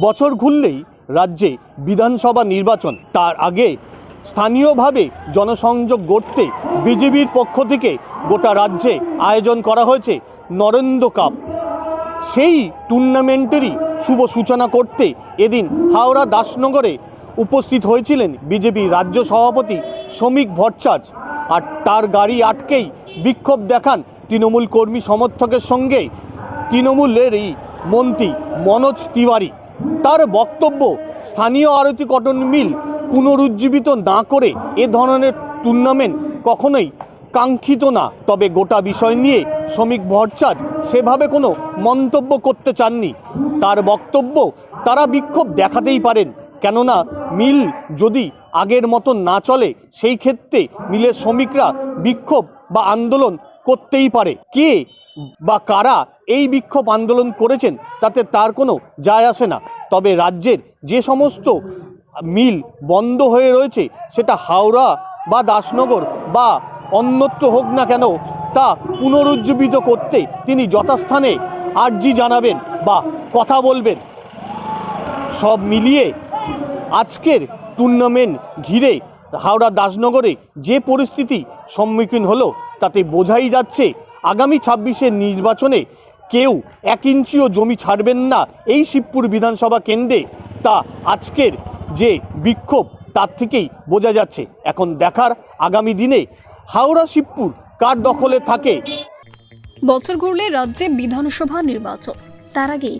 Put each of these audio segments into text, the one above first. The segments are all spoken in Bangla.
বছর ঘুরলেই রাজ্যে বিধানসভা নির্বাচন, তার আগে স্থানীয়ভাবে জনসংযোগ গড়তে বিজেপির পক্ষ থেকে গোটা রাজ্যে আয়োজন করা হয়েছে নরেন্দ্র কাপ। সেই টুর্নামেন্টেরই শুভ সূচনা করতে এদিন হাওড়া দাসনগরে উপস্থিত হয়েছিলেন বিজেপি রাজ্য সভাপতি শ্রমিক ভট্টাচার্য। আর তার গাড়ি আটকেই বিক্ষোভ দেখান তৃণমূল কর্মী সমর্থকের সঙ্গে তৃণমূলেরই মন্ত্রী মনোজ তিওয়ারি। তার বক্তব্য, স্থানীয় আরতি কটন মিল পুনরুজ্জীবিত না করে এ ধরনের টুর্নামেন্ট কখনোই কাঙ্ক্ষিত না। তবে গোটা বিষয় নিয়ে শ্রমিক ভট্টাচার্য সেভাবে কোনো মন্তব্য করতে চাননি। তার বক্তব্য, তারা বিক্ষোভ দেখাতেই পারেন, কেননা মিল যদি আগের মতো না চলে সেই ক্ষেত্রে মিলের শ্রমিকরা বিক্ষোভ বা আন্দোলন করতেই পারে। কে বা কারা এই বিক্ষোভ আন্দোলন করেছেন তাতে তার কোনো যায় আসে না। তবে রাজ্যের যে সমস্ত মিল বন্ধ হয়ে রয়েছে, সেটা হাওড়া বা দাসনগর বা অন্যত্র হোক না কেন, তা পুনরুজ্জীবিত করতে তিনি যথাস্থানে আর্জি জানাবেন বা কথা বলবেন। সব মিলিয়ে আজকের টুর্নামেন্ট ঘিরে হাওড়া দাসনগরে যে পরিস্থিতি সম্মুখীন হলো, তাতে বোঝাই যাচ্ছে আগামী 26-এর নির্বাচনে কেউ 1 ইঞ্চিও জমি ছাড়বেন না এই শিবপুর বিধানসভা কেন্দ্রে। তা আজকের যে বিক্ষোভ তার থেকেই বোঝা যাচ্ছে। এখন দেখার আগামী দিনে হাওড়া শিবপুর কার দখলে থাকে। বছর ঘুরলে রাজ্যে বিধানসভা নির্বাচন, তার আগে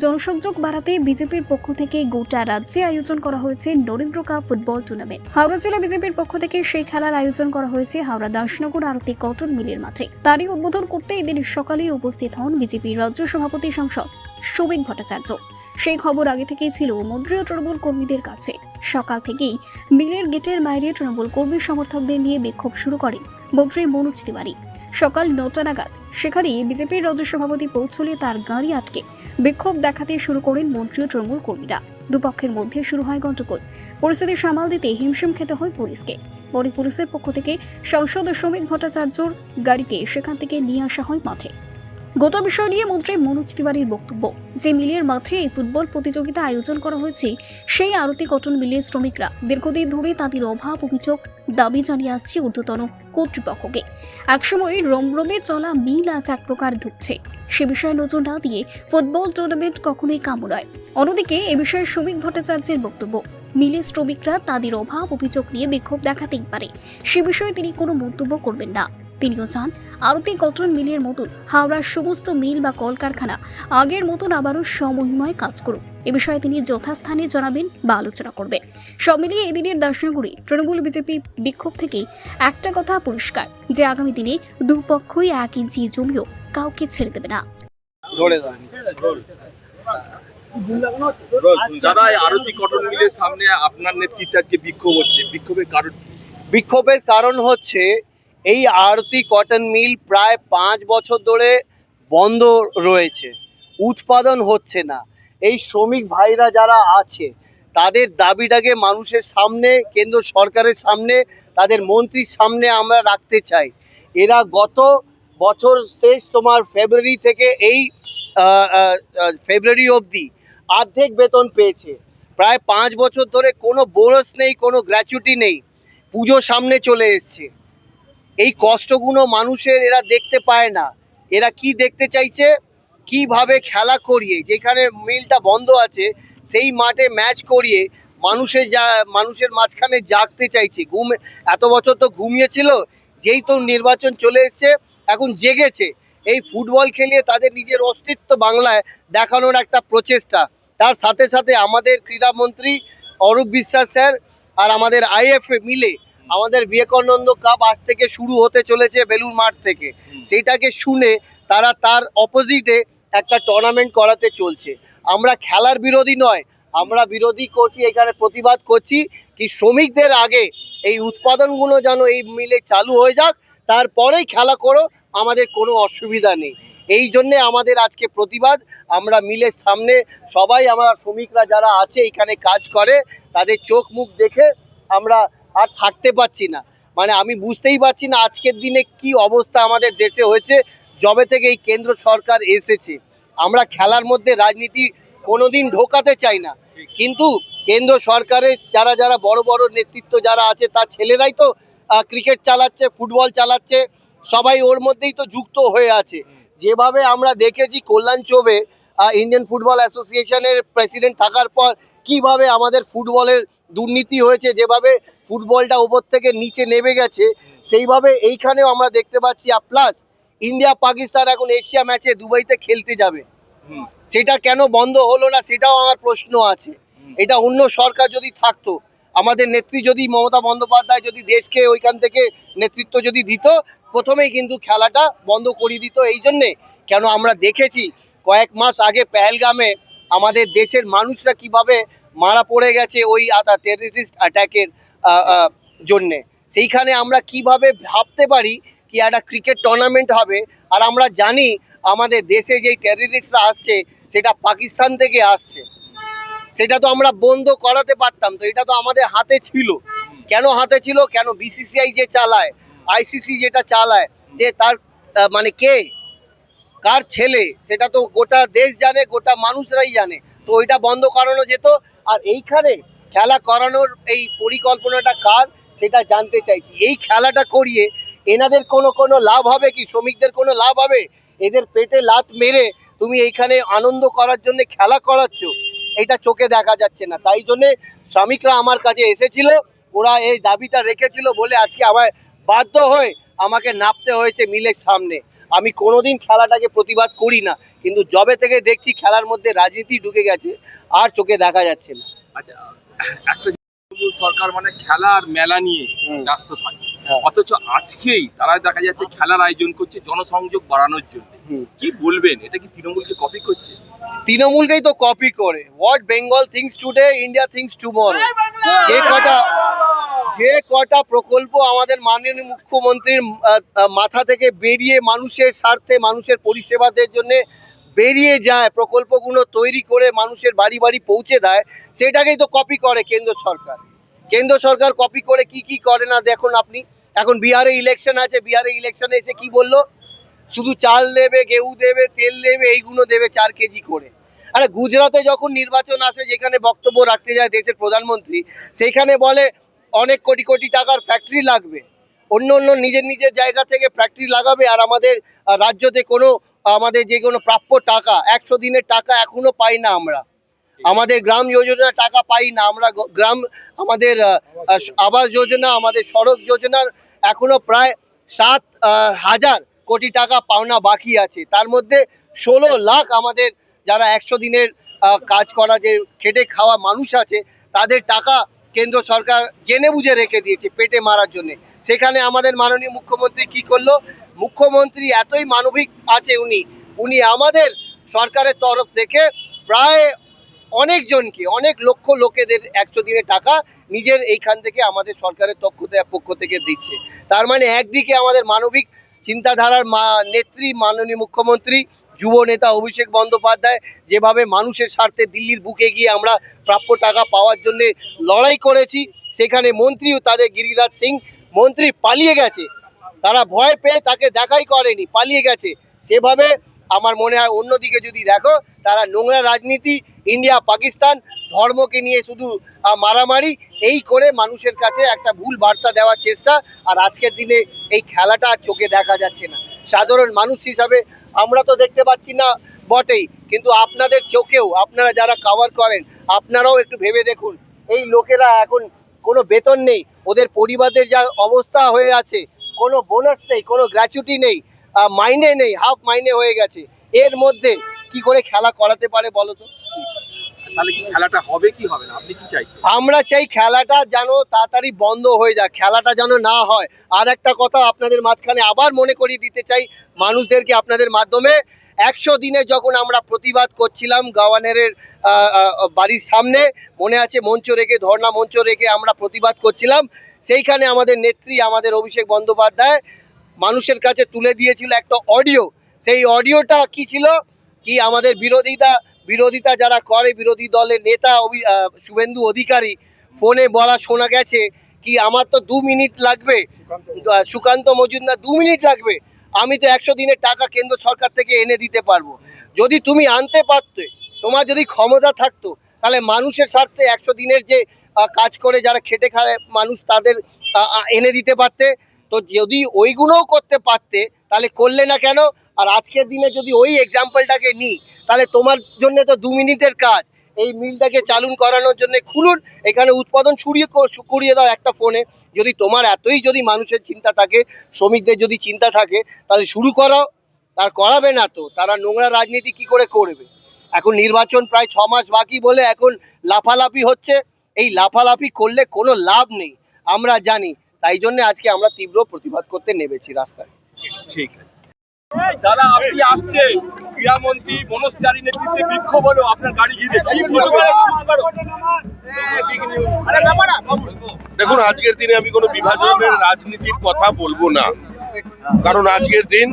জনসংযোগ বাড়াতে বিজেপির পক্ষ থেকে গোটা রাজ্যে আয়োজন করা হয়েছে Narendra cup football tournament. Howrah জেলা বিজেপির পক্ষ থেকে সেই খেলার আয়োজন করা হয়েছে হাওড়া দাসনগর আরতি কটন মিলের মাঠে। তারই উদ্বোধন করতে এদিন সকালে উপস্থিত হন বিজেপির রাজ্য সভাপতি সাংসদ শ্রমিক ভট্টাচার্য। সেই খবর আগে থেকেই ছিল মন্ত্রী ও তৃণমূল কর্মীদের কাছে। সকাল থেকেই মিলের গেটের বাইরে তৃণমূল কর্মী সমর্থকদের নিয়ে বিক্ষোভ শুরু করেন মন্ত্রী মনোজ তিওয়ারি। সকাল 9টা নাগাদ সেখানে বিজেপির রাজ্য সভাপতি পৌঁছলে তার গাড়ি আটকে বিক্ষোভ দেখাতে শুরু করেন মন্ত্রী ও তৃণমূল কর্মীরা। দুপক্ষের মধ্যে শুরু হয় গন্ডগোল। পরিস্থিতি সামাল দিতে হিমশিম খেতে হয় পুলিশকে। পরে পুলিশের পক্ষ থেকে সাংসদ শ্রমিক ভট্টাচার্যর গাড়িকে সেখান থেকে নিয়ে আসা হয় মাঠে। গোটা বিষয় নিয়ে মন্ত্রী মনোজ তিওয়ারির বক্তব্য, যে মিলের মাঠে এই ফুটবল প্রতিযোগিতা আয়োজন করা হয়েছে, সেই আরতি কটন মিলের শ্রমিকরা দীর্ঘদিন ধরে তাদের অভাব অভিযোগ দাবি জানিয়ে আসছে ঊর্ধ্বতন কর্তৃপক্ষকে। একসময় রমরমে চলা মিল আজ এক প্রকার ধুঁকছে। সে বিষয়ে নজর না দিয়ে ফুটবল টুর্নামেন্ট কখনোই কাম্য নয়। অন্যদিকে এ বিষয়ে শ্রমিক ভট্টাচার্যের বক্তব্য, মিলের শ্রমিকরা তাদের অভাব অভিযোগ নিয়ে বিক্ষোভ দেখাতেই পারে, সে বিষয়ে তিনি কোনো মন্তব্য করবেন না। তিনিও চান আরতি কটন মিলের মতন হাওড়ার সমস্ত মিল বা কলকারখানা আগের মতন আবারও সমহিমায় কাজ করুক। এ বিষয়ে তিনি যথাস্থানে জানাবেন বা আলোচনা করবেন। সব মিলিয়ে এদিনের দাসনগরে তৃণমূল বিজেপি বিক্ষোভ থেকে একটা কথা পরিষ্কার, যে আগামী দিনে দুপক্ষই 1 ইঞ্চি জমিও কাউকে ছেড়ে দেবে না। দাদা, আরতি কটন মিলের সামনে আপনার নেতৃত্বে আজকে বিক্ষোভ হচ্ছে, বিক্ষোভের কারণ হচ্ছে এই আরতি কটন মিল প্রায় 5 বছর ধরে বন্ধ রয়েছে, উৎপাদন হচ্ছে না। এই শ্রমিক ভাইরা যারা আছে তাদের দাবিটাকে মানুষের সামনে, কেন্দ্র সরকারের সামনে, তাদের মন্ত্রীর সামনে আমরা রাখতে চাই। এরা গত বছর শেষ ফেব্রুয়ারি থেকে এই ফেব্রুয়ারি অবধি অর্ধেক বেতন পেয়েছে। প্রায় 5 বছর ধরে কোনো বোনাস নেই, কোনো গ্র্যাচুইটি নেই। পুজো সামনে চলে এসছে, এই কষ্টগুলো মানুষের এরা দেখতে পায় না। এরা কি দেখতে চাইছে, কিভাবে খেলা করিয়ে, যেখানে মিলটা বন্ধ আছে সেই মাঠে ম্যাচ করিয়ে মানুষের মাঝখানে জাগতে চাইছে। এত বছর তো ঘুমিয়েছিল, যেই তো নির্বাচন চলে এসছে এখন জেগেছে। এই ফুটবল খেলিয়ে তাদের নিজের অস্তিত্ব বাংলায় দেখানোর একটা প্রচেষ্টা। তার সাথে সাথে আমাদের ক্রীড়ামন্ত্রী অরূপ বিশ্বাস স্যার আর আমাদের আইএফএ মিলে আমাদের বিবেকানন্দ কাপ আজ থেকে শুরু হতে চলেছে বেলুর মাঠ থেকে। সেইটাকে শুনে তারা তার অপোজিটে একটা টুর্নামেন্ট করাতে চলছে। আমরা খেলার বিরোধী নয়, আমরা বিরোধী করছি, এখানে প্রতিবাদ করছি কি শ্রমিকদের আগে এই উৎপাদনগুলো যেন এই মিলে চালু হয়ে যাক, তারপরেই খেলা করো, আমাদের কোনো অসুবিধা নেই। এই জন্যে আমাদের আজকে প্রতিবাদ। আমরা মিলের সামনে সবাই, আমরা শ্রমিকরা যারা আছে এখানে কাজ করে, তাদের চোখ মুখ দেখে আমরা আর থাকতে পারছি না। মানে আমি বুঝতেই পারছি না আজকের দিনে কি অবস্থা আমাদের দেশে হয়েছে। যবে থেকে এই কেন্দ্র সরকার এসেছে, আমরা খেলার মধ্যে রাজনীতি কোনোদিন ঢোকাতে চাই না, কিন্তু কেন্দ্র সরকারের যারা যারা বড় বড় নেতৃত্ব যারা আছে তার ছেলেরাই তো ক্রিকেট চালাচ্ছে, ফুটবল চালাচ্ছে, সবাই ওর মধ্যেই তো যুক্ত হয়ে আছে। যেভাবে আমরা দেখেছি কল্যাণ চৌবে ইন্ডিয়ান ফুটবল অ্যাসোসিয়েশনের প্রেসিডেন্ট থাকার পর কিভাবে আমাদের ফুটবলের দুর্নীতি হয়েছে, যেভাবে ফুটবলটা ওপর থেকে নিচে নেমে গেছে, সেইভাবে এইখানেও আমরা দেখতে পাচ্ছি। প্লাস ইন্ডিয়া পাকিস্তান এখন এশিয়া ম্যাচে দুবাইতে খেলতে যাবে, সেটা কেন বন্ধ হলো না সেটাও আমার প্রশ্ন আছে। এটা অন্য সরকার যদি থাকতো, আমাদের নেত্রী যদি মমতা বন্দ্যোপাধ্যায় যদি দেশকে ওইখান থেকে নেতৃত্ব যদি দিত, প্রথমেই কিন্তু খেলাটা বন্ধ করে দিত। এই জন্যে কেন আমরা দেখেছি কয়েক মাস আগে পেহেলগামে আমাদের দেশের মানুষরা কিভাবে মারা পড়ে গেছে ওই টেররিস্ট অ্যাটাকের জন্যে। সেইখানে আমরা কিভাবে ভাবতে পারি কি একটা ক্রিকেট টুর্নামেন্ট হবে, আর আমরা জানি আমাদের দেশে যেই টেররিস্টরা আসছে সেটা পাকিস্তান থেকে আসছে, সেটা তো আমরা বন্ধ করাতে পারতাম। তো এটা তো আমাদের হাতে ছিল। কেন হাতে ছিল? কেন বিসিসিআই যে চালায়, আইসিসি যেটা চালায়, যে তার মানে কে, কার ছেলে, সেটা তো গোটা দেশ জানে, গোটা মানুষরাই জানে। তো ওইটা বন্ধ করানো যেত। আর এইখানে খেলা করানোর এই পরিকল্পনাটা কার সেটা জানতে চাইছি। এই খেলাটা করিয়ে এনাদের কোনো লাভ হবে কি? শ্রমিকদের কোনো লাভ হবে? এদের পেটে লাত মেরে তুমি এইখানে আনন্দ করার জন্য খেলা করাচ্ছ, এটা চোখে দেখা যাচ্ছে না। তাই জন্যে শ্রমিকরা আমার কাছে এসেছিল, ওরা এই দাবিটা রেখেছিল বলে আজকে আমায় বাধ্য হয়ে আমাকে নামতে হয়েছে মিলের সামনে। আমি কোনোদিন খেলাটাকে প্রতিবাদ করি না, কিন্তু যবে থেকে দেখছি খেলার মধ্যে রাজনীতি ঢুকে গেছে, আর চোখে দেখা যাচ্ছে না। আচ্ছা, একটা তৃণমূল সরকার মানে খেলা আর মেলা নিয়ে ব্যস্ত থাকে, হ্যাঁ। অথচ আজকেই তারা দেখা যাচ্ছে খেলার আয়োজন করছে জনসংযোগ বাড়ানোর জন্য। কি বলবেন, এটা কি তৃণমূলকে কপি করছে? তৃণমূলকেই তো কপি করে। What Bengal things today, India things tomorrow. যে কটা প্রকল্প আমাদের মাননীয় মুখ্যমন্ত্রীর মাথা থেকে বেরিয়ে মানুষের স্বার্থে, মানুষের পরিষেবাদের জন্য বেরিয়ে যায়, প্রকল্পগুলো তৈরি করে মানুষের বাড়ি বাড়ি পৌঁছে দেয়, সেটাকেই তো কপি করে কেন্দ্র সরকার। কেন্দ্র সরকার কপি করে কি কি করে না দেখুন আপনি। এখন বিহারে ইলেকশন আছে, বিহারে ইলেকশনে এসে কি বললো? শুধু চাল দেবে, গেহু দেবে, তেল দেবে, এইগুলো দেবে 4 কেজি করে। আরে গুজরাটে যখন নির্বাচন আসে, যেখানে বক্তব্য রাখতে যায় দেশের প্রধানমন্ত্রী, সেইখানে বলে অনেক কোটি কোটি টাকার ফ্যাক্টরি লাগবে, অন্য অন্য নিজের নিজের জায়গা থেকে ফ্যাক্টরি লাগাবে। আর আমাদের রাজ্যতে আমাদের যে কোনো প্রাপ্য টাকা, 100 দিনের টাকা এখনো পাই না আমরা। আমাদের গ্রাম যোজনার টাকা পাই না আমরা। আমাদের আবাস যোজনা, আমাদের সড়ক যোজনার এখনো প্রায় 7,000 কোটি টাকা পাওনা বাকি আছে। তার মধ্যে 16 লাখ আমাদের যারা 100 দিনের কাজ করা, যে খেটে খাওয়া মানুষ আছে, তাদের টাকা কেন্দ্র সরকার জেনে বুঝে রেখে দিয়েছে পেটে মারার জন্য। সেখানে আমাদের মাননীয় মুখ্যমন্ত্রী কি করলো? মুখ্যমন্ত্রী এতই মানবিক আছে, উনি আমাদের সরকারের তরফ থেকে প্রায় অনেকজনকে, অনেক লক্ষ লোকেদের 100 দিনের টাকা নিজের এইখান থেকে আমাদের সরকারের পক্ষ থেকে দিচ্ছে। তার মানে একদিকে আমাদের মানবিক চিন্তাধারার নেত্রী মাননীয় মুখ্যমন্ত্রী, যুব নেতা অভিষেক বন্দ্যোপাধ্যায় যেভাবে মানুষের স্বার্থে দিল্লির বুকে গিয়ে আমরা প্রাপ্য টাকা পাওয়ার জন্য লড়াই করেছি, সেখানে মন্ত্রীও তাদের গিরিরাজ সিং মন্ত্রী পালিয়ে গেছে, তারা ভয় পেয়ে তাকে দেখাই করেনি, পালিয়ে গেছে। সেভাবে আমার মনে হয় অন্যদিকে যদি দেখো, তারা নোংরা রাজনীতি, ইন্ডিয়া পাকিস্তান, ধর্মকে নিয়ে শুধু মারামারি, এই করে মানুষের কাছে একটা ভুল বার্তা দেওয়ার চেষ্টা। আর আজকের দিনে এই খেলাটা আর চোখে দেখা যাচ্ছে না। সাধারণ মানুষ হিসাবে আমরা তো দেখতে পাচ্ছি না বটেই, কিন্তু আপনাদের চোখেও, আপনারা যারা কভার করেন, আপনারাও একটু ভেবে দেখুন, এই লোকেরা এখন কোনো বেতন নেই, ওদের পরিবারদের যা অবস্থা হয়ে আছে, কোনো বোনাস নেই, কোনো গ্র্যাচুইটি নেই, মাইনে নেই, হাফ মাইনে হয়ে গেছে। এর মধ্যে কি করে খেলা করাতে পারে বলো তো? তাহলে কি খেলাটা হবে কি হবে না, আপনি কি চাইছেন? আমরা চাই খেলাটা যেন তাড়াতাড়ি বন্ধ হয়ে যায়, খেলাটা যেন না হয়। আর একটা কথা আপনাদের মাঝখানে আবার মনে করিয়ে দিতে চাই মানুষদেরকে আপনাদের মাধ্যমে, 100 দিনে যখন আমরা প্রতিবাদ করছিলাম গভর্নরের বাড়ির সামনে, মনে আছে, মঞ্চ রেখে, ধর্ণা মঞ্চ রেখে আমরা প্রতিবাদ করছিলাম, সেইখানে আমাদের নেত্রী, আমাদের অভিষেক বন্দ্যোপাধ্যায় মানুষের কাছে তুলে দিয়েছিল একটা অডিও। সেই অডিওটা কি ছিল? কি আমাদের বিরোধিতা যারা করে, বিরোধী দলের নেতা শুভেন্দু অধিকারী ফোনে বলা শোনা গেছে কি, আমার তো 2 মিনিট লাগবে, সুকান্ত মজুমদার 2 মিনিট লাগবে, আমি তো 100 দিনের টাকা কেন্দ্র সরকার থেকে এনে দিতে পারবো। যদি তুমি আনতে পারতে, তোমার যদি ক্ষমতা থাকতো তাহলে মানুষের স্বার্থে 100 দিনের যে কাজ করে যারা খেটে খায় মানুষ তাদের এনে দিতে পারতে। তো যদি ওইগুলোও করতে পারতে তাহলে করলে না কেন? আর আজকের দিনে যদি ওই এক্সাম্পলটাকে নিই তাহলে তোমার জন্য তো 2 মিনিটের কাজ। এই মিলটাকে চালু করানোর জন্য খুলুন, এখানে উৎপাদন করিয়ে দাও একটা ফোনে। যদি তোমার এতই যদি মানুষের চিন্তা থাকে, শ্রমিকদের যদি চিন্তা থাকে, তাহলে শুরু করাও। তার করাবে না তো তারা নোংরা রাজনীতি কি করে করবে? এখন নির্বাচন প্রায় 6 মাস বাকি বলে এখন লাফালাফি হচ্ছে। এই লাফালাফি করলে কোনো লাভ নেই, আমরা জানি। তাই জন্য আজকে আমরা তীব্র প্রতিবাদ করতে নেমেছি রাস্তায়। ঠিক আছে দাদা, আপনি আসছেন, ক্রীড়ামন্ত্রী মনোজ তিওয়ারির নেতৃত্বে বিক্ষোভ হলো আপনার গাড়ি ঘিরে, কি বলবেন? দেখুন, আজকের দিনে আমি কোনো বিভাজনের রাজনীতির কথা বলবো না, কারণ আজকের দিন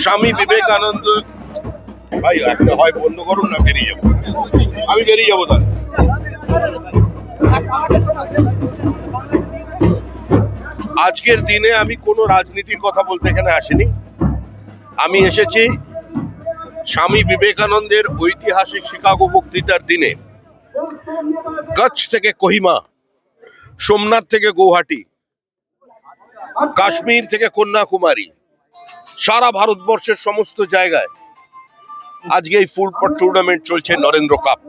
স্বামী বিবেকানন্দ ভাই একটা হয় বন্ধ করুন না, বেরিয়ে যাবো, আমি বেরিয়ে যাবো। তাহলে আজকের দিনে আমি কোনো রাজনীতির কথা বলতে এখানে আসিনি। আমি এসেছি স্বামী বিবেকানন্দের ঐতিহাসিক শিকাগো বক্তৃতার দিনে কচ্ছ থেকে কোহিমা, সোমনাথ থেকে গৌহাটি, কাশ্মীর থেকে কন্যাকুমারী, সারা ভারতবর্ষের সমস্ত জায়গায় আজকে এই ফুটবল টুর্নামেন্ট চলছে, নরেন্দ্র কাপ।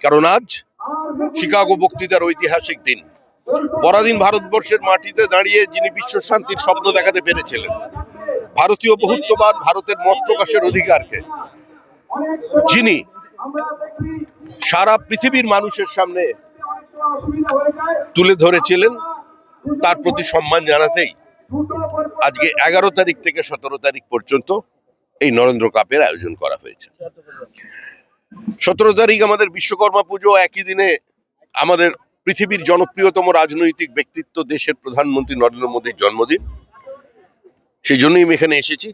কারণ আজ শিকাগো বক্তৃতার ঐতিহাসিক দিন। পরাধীন ভারতবর্ষের মাটিতে দাঁড়িয়ে যিনি বিশ্ব শান্তির স্বপ্ন দেখাতে পেরেছিলেন, ভারতীয় বহুত্ববাদ, ভারতের মত প্রকাশের অধিকারকে যিনি সারা পৃথিবীর মানুষের সামনে তুলে ধরেছিলেন, তার প্রতি সম্মান জানাতেই আজকে 11 তারিখ থেকে 17 তারিখ পর্যন্ত এই নরেন্দ্র কাপের আয়োজন করা হয়েছে। 17 তারিখ আমাদের বিশ্বকর্মা পুজো, একই দিনে আমাদের পৃথিবীর জনপ্রিয়তম রাজনৈতিক ব্যক্তিত্ব দেশের প্রধানমন্ত্রী নরেন্দ্র মোদীর জন্মদিন। সেই জন্যই আমি এখানে এসেছি।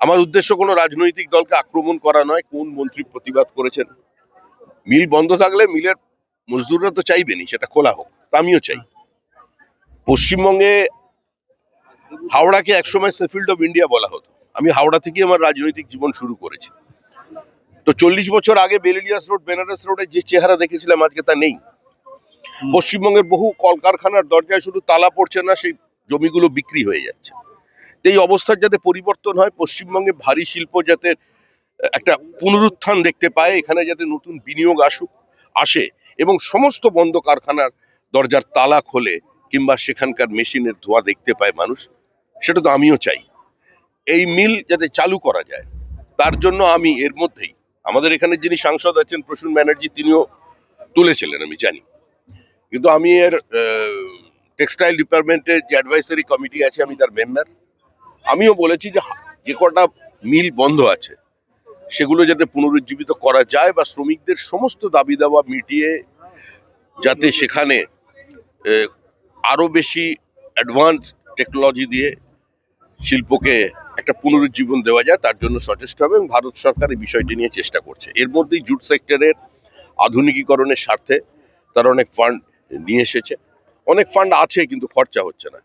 আমার উদ্দেশ্য কোনো রাজনৈতিক দলকে আক্রমণ করা নয়। কোন মন্ত্রী প্রতিবাদ করেছেন? মিল বন্ধ থাকলে মিলের মজদুররা তো চাইবেনি সেটা খোলা হোক, তা আমিও চাই। পশ্চিমবঙ্গে হাওড়াকে একসময় সেফিল্ড অফ ইন্ডিয়া বলা হতো। আমি হাওড়া থেকে আমার রাজনৈতিক জীবন শুরু করেছি। তো 40 বছর আগে বেলিলিয়াস রোড, বেনারস রোডে যে চেহারা দেখেছিলাম আজকে তা নেই। পশ্চিমবঙ্গের বহু কলকারখানার দরজায় শুধু তালা পড়ছে না, সেই জমিগুলো বিক্রি হয়ে যাচ্ছে। এই অবস্থার যাতে পরিবর্তন হয়, পশ্চিমবঙ্গে ভারী শিল্প যাতে একটা পুনরুত্থান দেখতে পায়, এখানে যাতে নতুন বিনিয়োগ আসে এবং সমস্ত বন্ধ কারখানার দরজার তালা খোলে কিংবা সেখানকার মেশিনের ধোঁয়া দেখতে পায় মানুষ, সেটা তো আমিও চাই। এই মিল যাতে চালু করা যায়, তার জন্য আমি এর মধ্যেই আমাদের এখানে যিনি সাংসদ আছেন প্রসূন ব্যানার্জি, তিনিও তুলেছিলেন আমি জানি, কিন্তু আমি এর টেক্সটাইল ডিপার্টমেন্টের যে অ্যাডভাইসারি কমিটি আছে আমি তার মেম্বার। আমিও বলেছি যে কটা মিল বন্ধ আছে সেগুলো যাতে পুনরুজ্জীবিত করা যায় বা শ্রমিকদের সমস্ত দাবি দাওয়া মিটিয়ে যাতে সেখানে আরো বেশি অ্যাডভান্স টেকনোলজি দিয়ে শিল্পকে একটা পুনরুজ্জীবন দেওয়া যায়, তার জন্য সচেষ্ট হবে এবং ভারত সরকার এই বিষয়টি নিয়ে চেষ্টা করছে। এর মধ্যেই জুট সেক্টরের আধুনিকীকরণের স্বার্থে তারা অনেক ফান্ড নিয়ে এসেছে। অনেক ফান্ড আছে কিন্তু খরচা হচ্ছে না,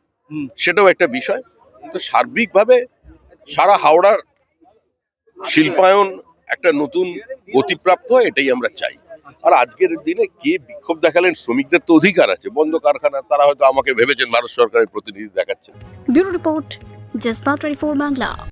সেটাও একটা বিষয়। তো সার্বিকভাবে সারা হাওড়ার শিল্পায়ন একটা নতুন গতিপ্রাপ্ত হয়, এটাই আমরা চাই। আর আজকের দিনে কে বিক্ষোভ দেখালেন? শ্রমিকদের তো অধিকার আছে, বন্ধ কারখানা, তারা হয়তো আমাকে ভেবেছেন ভারত সরকারের প্রতিনিধি দেখাচ্ছে। Bureau report, জজবাত 24 Bangla.